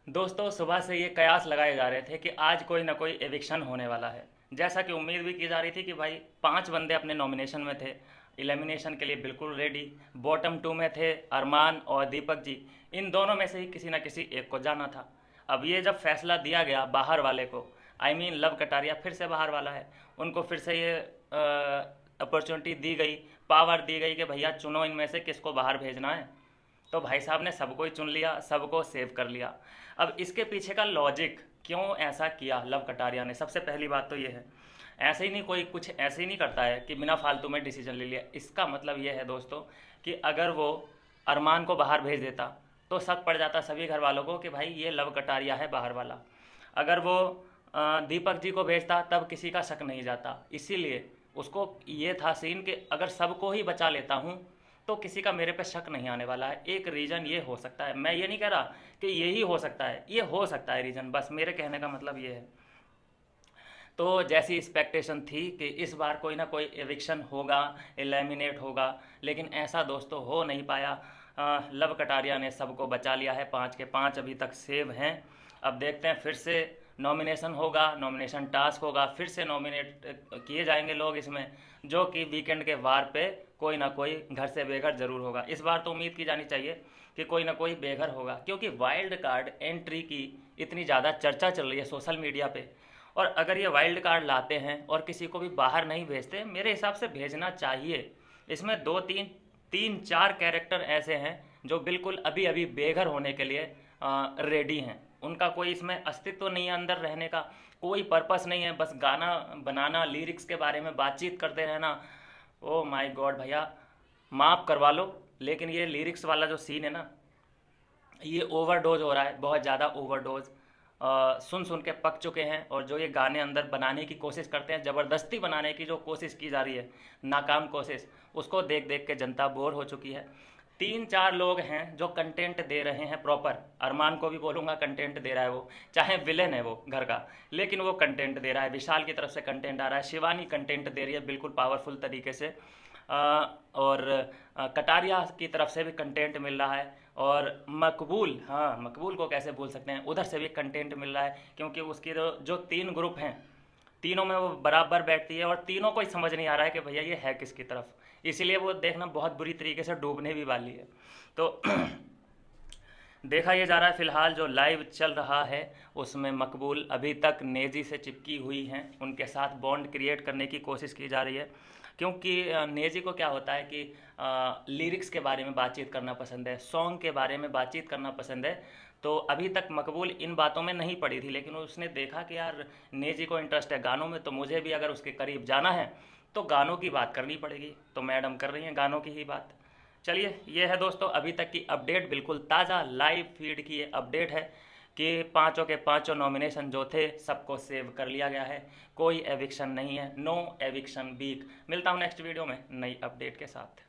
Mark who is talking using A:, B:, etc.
A: दोस्तों सुबह से ये कयास लगाए जा रहे थे कि आज कोई ना कोई एविक्शन होने वाला है। जैसा कि उम्मीद भी की जा रही थी कि भाई 5 बंदे अपने नॉमिनेशन में थे, एलिमिनेशन के लिए बिल्कुल रेडी। बॉटम 2 में थे अरमान और दीपक जी। इन दोनों में से ही किसी ना किसी एक को जाना था। अब ये जब फैसला दिया गया बाहर वाले को, आई मीन लव कटारिया फिर से बाहर वाला है, उनको फिर से ये अपॉर्चुनिटी दी गई, पावर दी गई कि भैया चुनो इनमें से किसको बाहर भेजना है। तो भाई साहब ने सबको ही चुन लिया, सबको सेव कर लिया। अब इसके पीछे का लॉजिक क्यों ऐसा किया लव कटारिया ने, सबसे पहली बात तो ये है। ऐसे ही नहीं, कोई कुछ ऐसे ही नहीं करता है कि बिना फालतू में डिसीजन ले लिया। इसका मतलब ये है दोस्तों कि अगर वो अरमान को बाहर भेज देता तो शक पड़ जाता सभी घर वालों को कि भाई ये लव कटारिया है बाहर वाला। अगर वो दीपक जी को भेजता तब किसी का शक नहीं जाता। इसीलिए उसको ये था सीन कि अगर सबको ही बचा लेता हूँ तो किसी का मेरे पे शक नहीं आने वाला है। एक रीज़न ये हो सकता है, मैं ये नहीं कह रहा कि यही हो सकता है, ये हो सकता है रीज़न, बस मेरे कहने का मतलब ये है। तो जैसी एक्सपेक्टेशन थी कि इस बार कोई ना कोई एविक्शन होगा, एलिमिनेट होगा, लेकिन ऐसा दोस्तों हो नहीं पाया। लव कटारिया ने सबको बचा लिया है, 5 के 5 अभी तक सेव हैं। अब देखते हैं, फिर से नॉमिनेशन होगा, नॉमिनेशन टास्क होगा, फिर से नॉमिनेट किए जाएंगे लोग इसमें, जो कि वीकेंड के वार पे कोई ना कोई घर से बेघर जरूर होगा। इस बार तो उम्मीद की जानी चाहिए कि कोई ना कोई बेघर होगा, क्योंकि वाइल्ड कार्ड एंट्री की इतनी ज़्यादा चर्चा चल रही है सोशल मीडिया पे। और अगर ये वाइल्ड कार्ड लाते हैं और किसी को भी बाहर नहीं भेजते, मेरे हिसाब से भेजना चाहिए। इसमें दो तीन तीन चार कैरेक्टर ऐसे हैं जो बिल्कुल अभी अभी बेघर होने के लिए रेडी हैं। उनका कोई इसमें अस्तित्व नहीं है, अंदर रहने का कोई पर्पस नहीं है, बस गाना बनाना, लिरिक्स के बारे में बातचीत करते रहना। ओ माय गॉड भैया, माफ़ करवा लो, लेकिन ये लिरिक्स वाला जो सीन है ना, ये ओवरडोज हो रहा है, बहुत ज़्यादा ओवरडोज। सुन सुन के पक चुके हैं। और जो ये गाने अंदर बनाने की कोशिश करते हैं, ज़बरदस्ती बनाने की जो कोशिश की जा रही है, नाकाम कोशिश, उसको देख देख के जनता बोर हो चुकी है। 3 4 लोग हैं जो कंटेंट दे रहे हैं प्रॉपर। अरमान को भी बोलूँगा कंटेंट दे रहा है वो, चाहे विलेन है वो घर का, लेकिन वो कंटेंट दे रहा है। विशाल की तरफ से कंटेंट आ रहा है, शिवानी कंटेंट दे रही है बिल्कुल पावरफुल तरीके से। और कटारिया की तरफ से भी कंटेंट मिल रहा है। और मकबूल, हाँ मकबूल को कैसे भूल सकते हैं, उधर से भी कंटेंट मिल रहा है, क्योंकि उसकी जो 3 ग्रुप हैं, तीनों में वो बराबर बैठती है और तीनों को ही समझ नहीं आ रहा है कि भैया ये है किसकी तरफ। इसीलिए वो देखना बहुत बुरी तरीके से डूबने भी वाली है। तो देखा ये जा रहा है फिलहाल जो लाइव चल रहा है उसमें मकबूल अभी तक नेजी से चिपकी हुई हैं, उनके साथ बॉन्ड क्रिएट करने की कोशिश की जा रही है। क्योंकि नेजी को क्या होता है कि लिरिक्स के बारे में बातचीत करना पसंद है, सॉन्ग के बारे में बातचीत करना पसंद है। तो अभी तक मकबूल इन बातों में नहीं पड़ी थी, लेकिन उसने देखा कि यार नेजी को इंटरेस्ट है गानों में, तो मुझे भी अगर उसके करीब जाना है तो गानों की बात करनी पड़ेगी। तो मैडम कर रही हैं गानों की ही बात। चलिए, ये है दोस्तों अभी तक की अपडेट, बिल्कुल ताज़ा लाइव फीड की ये अपडेट है कि 5 के 5 नॉमिनेशन जो थे सबको सेव कर लिया गया है। कोई एविक्शन नहीं है, नो एविक्शन वीक। मिलता हूँ नेक्स्ट वीडियो में नई अपडेट के साथ।